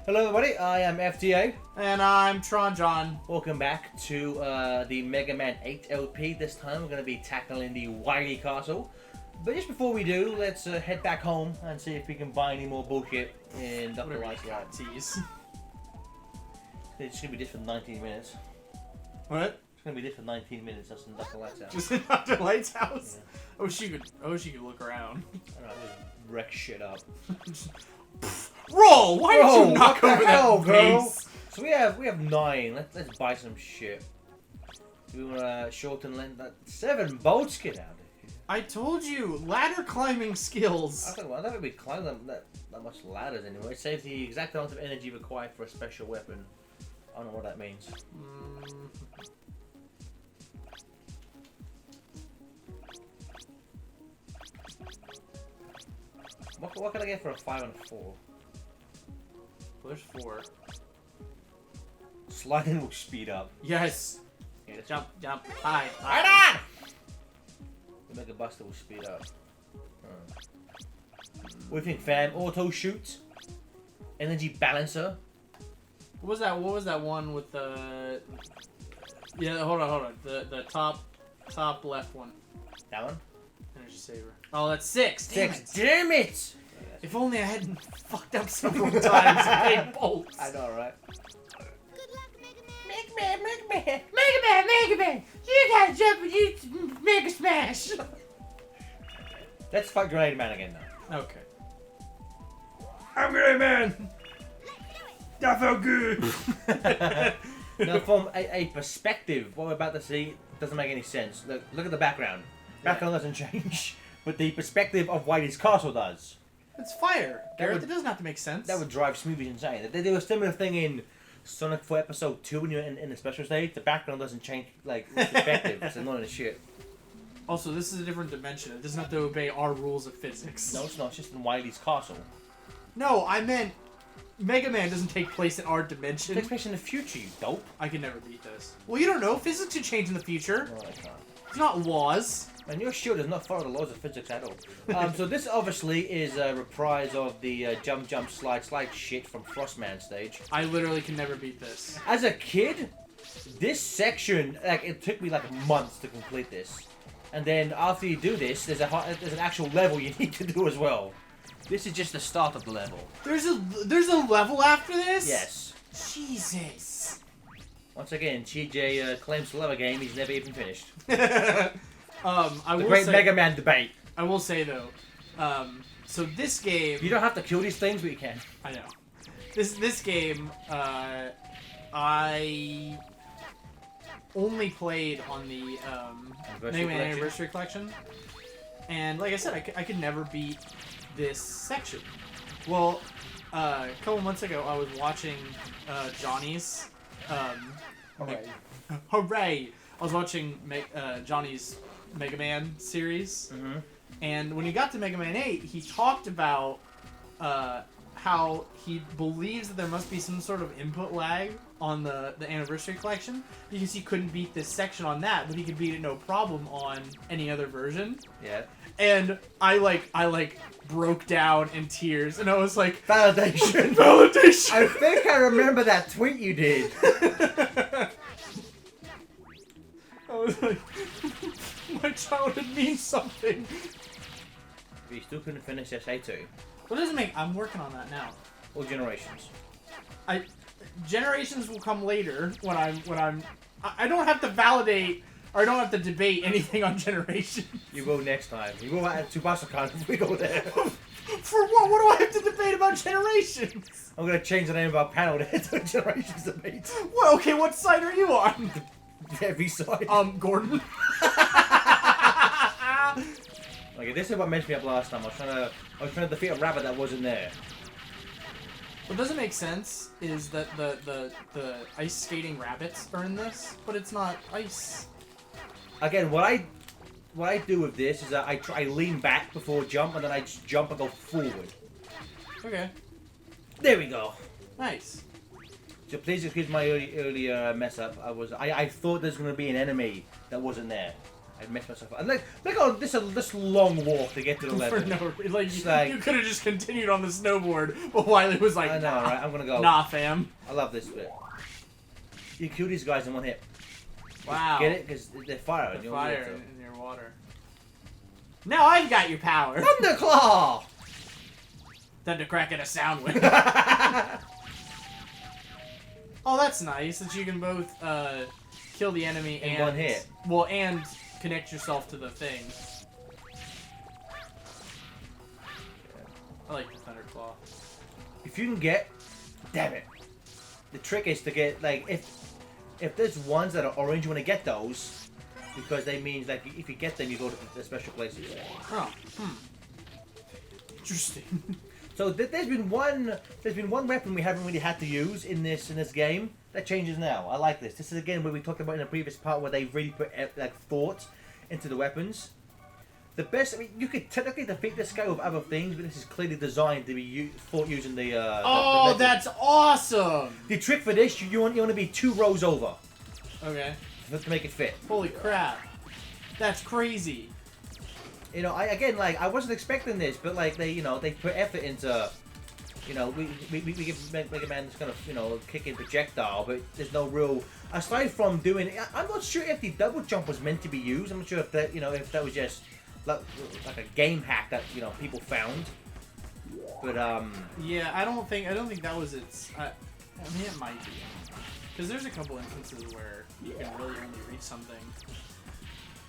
Hello everybody, I am FTA. And I'm Tron John. Welcome back to the Mega Man 8 LP. This time we're going to be tackling the Wily Castle. But just before we do, let's head back home and see if we can buy any more bullshit in Dr. Light's lab. Tease. It's going to be this for 19 minutes. What? It's going to be this for 19 minutes, that's in Dr. Light's house. Just in Dr. Light's house? Yeah. Oh, she could look around. I don't know, just wreck shit up. Roll! Why did you knock what over the hell, that girl? base? So we have 9. Let's buy some shit. We want to shorten length. 7 bolts get out. I told you, ladder climbing skills. I don't think we climb them that much ladders anyway. It saves the exact amount of energy required for a special weapon. I don't know what that means. What can I get for a 5 and a 4? Well, there's 4. Sliding will speed up. Yes. Yeah, let's Jump, jump, hide, Right hide. on! The Mega Buster will speed up. What do you think, fam? Auto shoot? Energy balancer? What was that one with the... Yeah, hold on. The top left one. That one? Energy saver. Oh, that's 6. Damn it. Damn it! If only I hadn't fucked up several times and made bolts. I know, right? Mega Man! You gotta jump and you Mega Smash! Let's fight Grenade Man again now. Okay. I'm Grenade Man! That felt good! Now, from a perspective, what we're about to see doesn't make any sense. Look at the background. Background doesn't change, but the perspective of Whitey's castle does. It's fire. Garrett, would- that doesn't have to make sense. That would drive Smoothies insane. They do a similar thing in Sonic 4 Episode 2 when you're in the special stage. The background doesn't change, like, perspective. It's annoying as shit. Also, this is a different dimension. It doesn't have to obey our rules of physics. No, it's not. It's just in Whitey's castle. No, I meant Mega Man doesn't take place in our It dimension. takes place in the future, you dope. I can never beat this. Well, you don't know. Physics could change in the future. No, I can't. It's not laws. And your shield does not follow the laws of physics at all. So this obviously is a reprise of the jump, jump, slide, slide shit from Frostman stage. I literally can never beat this. As a kid, this section, like, it took me like months to complete this. And then after you do this, there's an actual level you need to do as well. This is just the start of the level. There's a level after this? Yes. Jesus. Once again, TJ claims to love a game he's never even finished. I The will great say, Mega Man debate. I will say though, so this game. You don't have to kill these things, but you can. I know. This game, I only played on the Mega Man Anniversary Collection, and like I said, I could never beat this section. Well, a couple months ago, I was watching Johnny's. Hooray! I was watching Johnny's Mega Man series, and when he got to Mega Man 8, he talked about how he believes that there must be some sort of input lag on the Anniversary Collection, because he couldn't beat this section on that, but he could beat it no problem on any other version. Yeah. And I broke down in tears, and I was like, Validation. validation! I think I remember that tweet you did. I was like, my childhood means something. But you still couldn't finish SA2. What does it make? I'm working on that now. Or Generations. Generations will come later when I don't have to validate or I don't have to debate anything on Generations. You will next time. You will at Tsubasa if we go there. For what? What do I have to debate about Generations? I'm going to change the name of our panel to Generations Debate. Well, okay, what side are you on? Every side. Gordon. Okay, this is what messed me up last time. I was trying to defeat a rabbit that wasn't there. What doesn't make sense is that the ice skating rabbits are in this, but it's not ice. Again, what I do with this is that I lean back before jump, and then I just jump and go forward. Okay. There we go. Nice. So please excuse my earlier mess up. I thought there's going to be an enemy that wasn't there. I messed myself up. And look on this long walk to get to the level. For no reason. Like, like you could have just continued on the snowboard, but Wily was like, I know, right? I'm gonna go. Nah, fam. I love this bit. You kill these guys in one hit. Wow. Get it? Because they're fire. The fire in your water. Now I've got your power. Thunderclaw! Thunder crack in a sound wave. Oh, that's nice that you can both kill the enemy in and one hit. Well, and connect yourself to the thing. I like the Thunderclaw. If you can get, damn it. The trick is to get like if there's ones that are orange, you want to get those because they means like if you get them, you go to the special places. Oh, interesting. So there's been one weapon we haven't really had to use in this game. That changes now. I like this. This is again where we talked about in the previous part where they really put like thought into the weapons. The best. I mean, you could technically defeat this guy with other things, but this is clearly designed to be fought using the. Oh, the that's awesome! The trick for this, you want to be 2 rows over. Okay. To make it fit. Holy crap! That's crazy. You know, I wasn't expecting this, but like they put effort into, we give Mega Man this kind of kicking projectile, but there's no real aside from doing. I'm not sure if the double jump was meant to be used. I'm not sure if that if that was just like a game hack that people found. But yeah, I don't think that was its. I mean, it might be, because there's a couple instances where you can really only reach something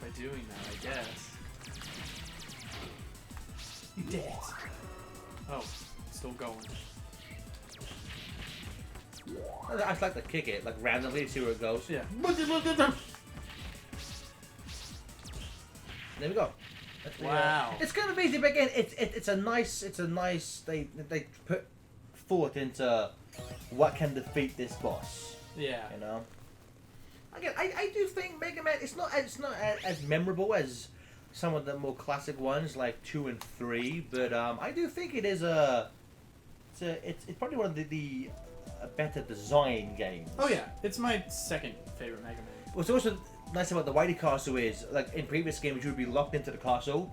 by doing that, I guess. You dead. Oh, still going. I just like to kick it like randomly, see where it goes. Yeah. There we go. That's Wow. It's kind of easy, but again, it's a nice. They put thought into what can defeat this boss. Yeah. Again, I do think Mega Man. It's not as memorable as some of the more classic ones like 2 and 3, but I do think it is it's probably one of the better design games. Oh yeah, it's my second favorite Mega Man. What's also nice about the Whitey Castle is, like in previous games, you would be locked into the castle.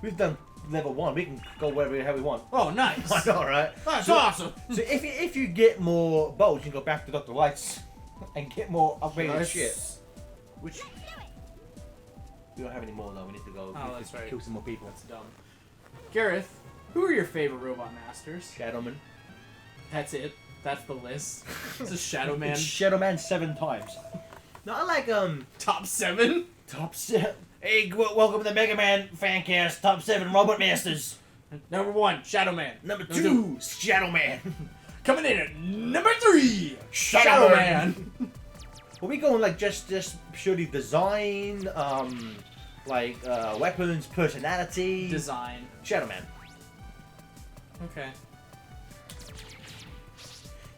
We've done level 1. We can go wherever the hell we want. Oh, nice. I know, right? That's awesome. So if you get more bows, you can go back to Dr. Lights and get more upgraded shit. Which we don't have any more though. We need to go. Oh, that's right. Kill some more people. That's dumb. Gareth, who are your favorite robot masters? Shadowman. That's it. That's the list. It's a Shadow Man. It's Shadow Man 7 times. No, I like Top 7. Top 7. Hey, welcome to the Mega Man Fancast. Top 7 Robot Masters. Number 1, Shadow Man. Number 2, Shadow Man. Coming in at number 3, Shadow Man. Well, we going like just purely design, weapons, personality. Design. Shadow Man. Okay.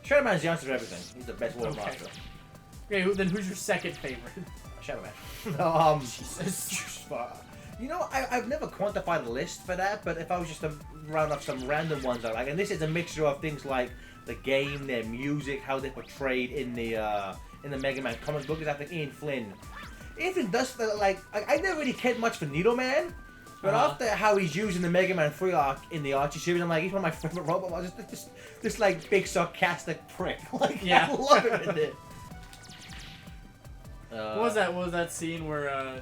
Shadow Man's the answer to everything. He's the best World Master. Okay, then who's your second favorite? Shadow Man. Jesus. I've never quantified a list for that, but if I was just to round off some random ones I like, and this is a mixture of things like the game, their music, how they're portrayed in the Mega Man comic book, is I think Ian Flynn. Ian Flynn does, I never really cared much for Needle Man, but after how he's using the Mega Man 3 arc in the Archie series, I'm like, he's one of my favorite robots. This like big sarcastic prick. Yeah. I love him in it. What was that scene where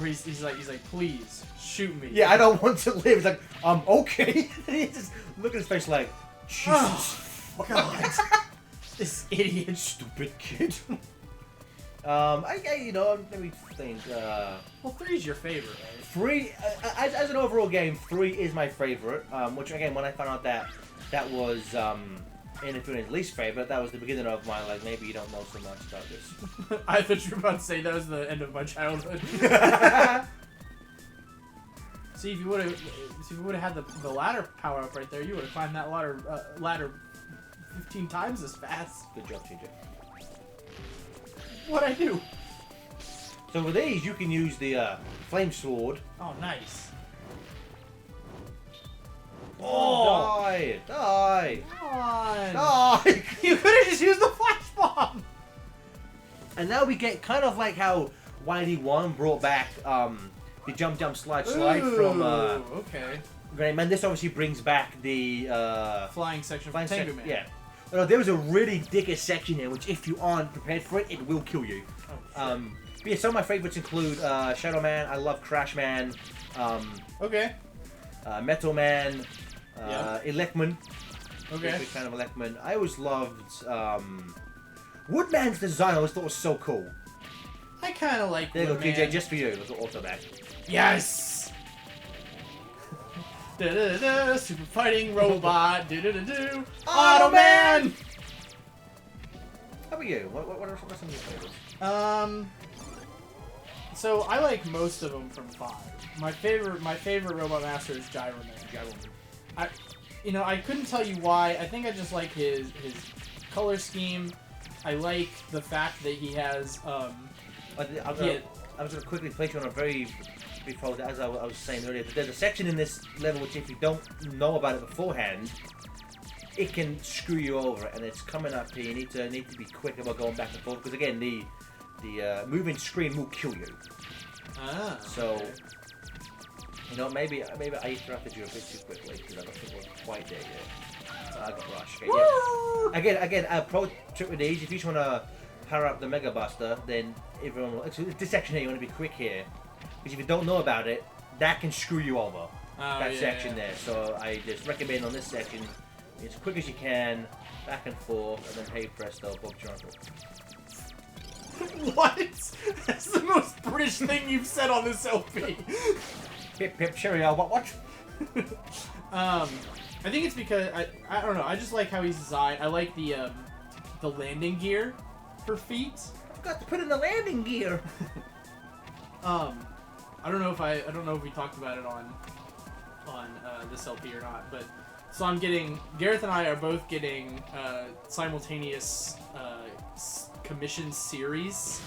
he's like, please shoot me. Yeah, I don't want to live. It's like, okay. He just look at his face like, Jesus, God, this idiot, stupid kid. Let me think. Well, 3's your favorite, right? 3, as an overall game, 3 is my favorite. Which again, when I found out that was Infinite's least favorite, that was the beginning of my maybe you don't know so much about this. I thought you were about to say that was the end of my childhood. See, if you would have had the ladder power up right there, you would have climbed that ladder 15 times as fast. Good job, TJ. What'd I do? So with these, you can use the flame sword. Oh, nice. Oh! Die! Come on! Die! You could have just used the flash bomb! And now we get kind of like how YD1 brought back the jump slide from okay. Grenade Man. This obviously brings back the Flying section from Tengu Man. Yeah. Well, there was a really dickish section here, which if you aren't prepared for it, it will kill you. Oh, But yeah, some of my favorites include Shadow Man. I love Crash Man. okay. Metal Man. Yeah. Electman. Okay. Big fan of Electman. I always loved Woodman's design. I always thought was so cool. I kind of like There you go, Woodman. TJ, just for you. Little auto back. Yes! Da-da-da, super fighting robot. Do-do-do-do. Auto Man! How about you? What are some of your favorites? So I like most of them from 5. My favorite Robot Master is Gyro Man. I couldn't tell you why. I think I just like his color scheme. I like the fact that he has I was going to quickly place you on a very before, as I was saying earlier, there's a section in this level which, if you don't know about it beforehand, it can screw you over, and it's coming up here. You need to be quick about going back and forth, because again, the moving screen will kill you. Ah. So, maybe I interrupted you a bit too quickly because I don't think we're quite there yet. I got rushed. Okay, yeah. Again, a pro trick with these: if you just want to power up the Mega Buster, then everyone will. This section here, you want to be quick here, because if you don't know about it, that can screw you over. That section there. So I just recommend on this section, as quick as you can, back and forth, and then hey presto, Bob Jumper. What? That's the most British thing you've said on this LP. Pip pip cheerio, what? I think it's because I don't know. I just like how he's designed. I like the landing gear for feet. I've got to put in the landing gear. I don't know if we talked about it on this LP or not, but so Gareth and I are both getting simultaneous commission series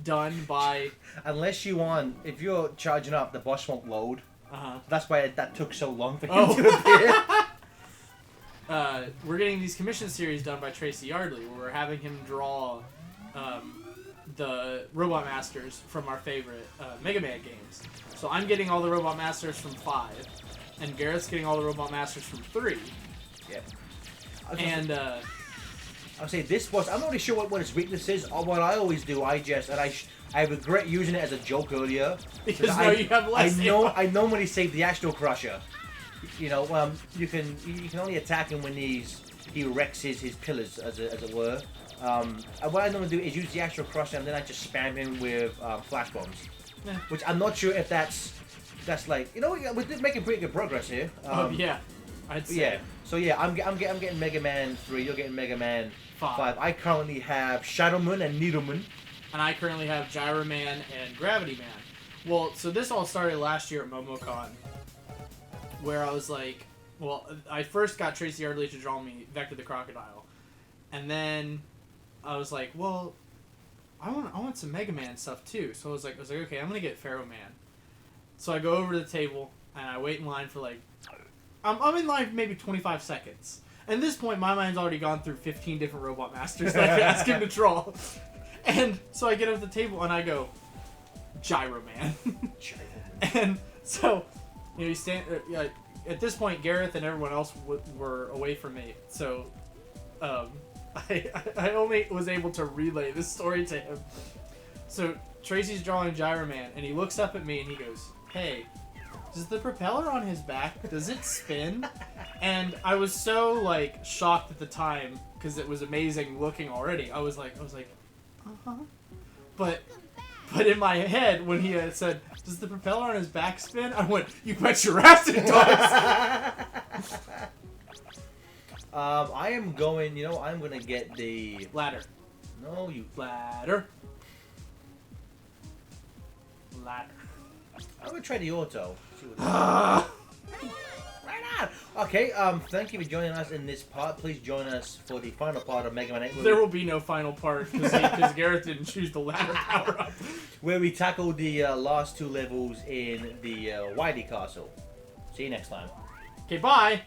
done by. Unless if you're charging up, the boss won't load. That's why that took so long for him to appear. We're getting these commission series done by Tracy Yardley, where we're having him draw the Robot Masters from our favorite Mega Man games. So I'm getting all the Robot Masters from 5, and Garrett's getting all the Robot Masters from 3. Yep. And I'll say this boss, I'm not really sure what its weakness is. What I always do, I regret using it as a joke earlier. Because now you have less. I normally save the Astro Crusher. You can only attack him when he wrecks his pillars, as it were. What I normally do is use the Astro Crusher, and then I just spam him with flash bombs. Yeah. Which I'm not sure if that's like, we're making pretty good progress here. Yeah, I'd say. Yeah. So yeah, I'm getting Mega Man 3. You're getting Mega Man 5. I currently have Shadow Man and Needle Man. And I currently have Gyro Man and Gravity Man. Well, so this all started last year at MomoCon, where I was like, I first got Tracy Yardley to draw me Vector the Crocodile, and then I was like, well, I want some Mega Man stuff too. So I was like, okay, I'm gonna get Pharaoh Man. So I go over to the table and I wait in line for I'm in line for maybe 25 seconds. And at this point, my mind's already gone through 15 different Robot Masters that I could ask him to draw. And so I get up at the table and I go, Gyro Man. And so, you stand. At this point, Gareth and everyone else were away from me. So, I only was able to relay this story to him. So Tracy's drawing Gyro Man, and he looks up at me and he goes, "Hey, does the propeller on his back, does it spin?" And I was so shocked at the time because it was amazing looking already. I was like, uh-huh. But in my head, when he had said, "Does the propeller on his back spin?" I went, "You bet your ass it does." I am going. I'm gonna get the Ladder. No, you. Ladder. I'm gonna try the auto. Right on. Okay. Thank you for joining us in this part. Please join us for the final part of Mega Man 8. There will be no final part because Gareth didn't choose the ladder power up. Where we tackle the last 2 levels in the Wily Castle. See you next time. Okay, bye.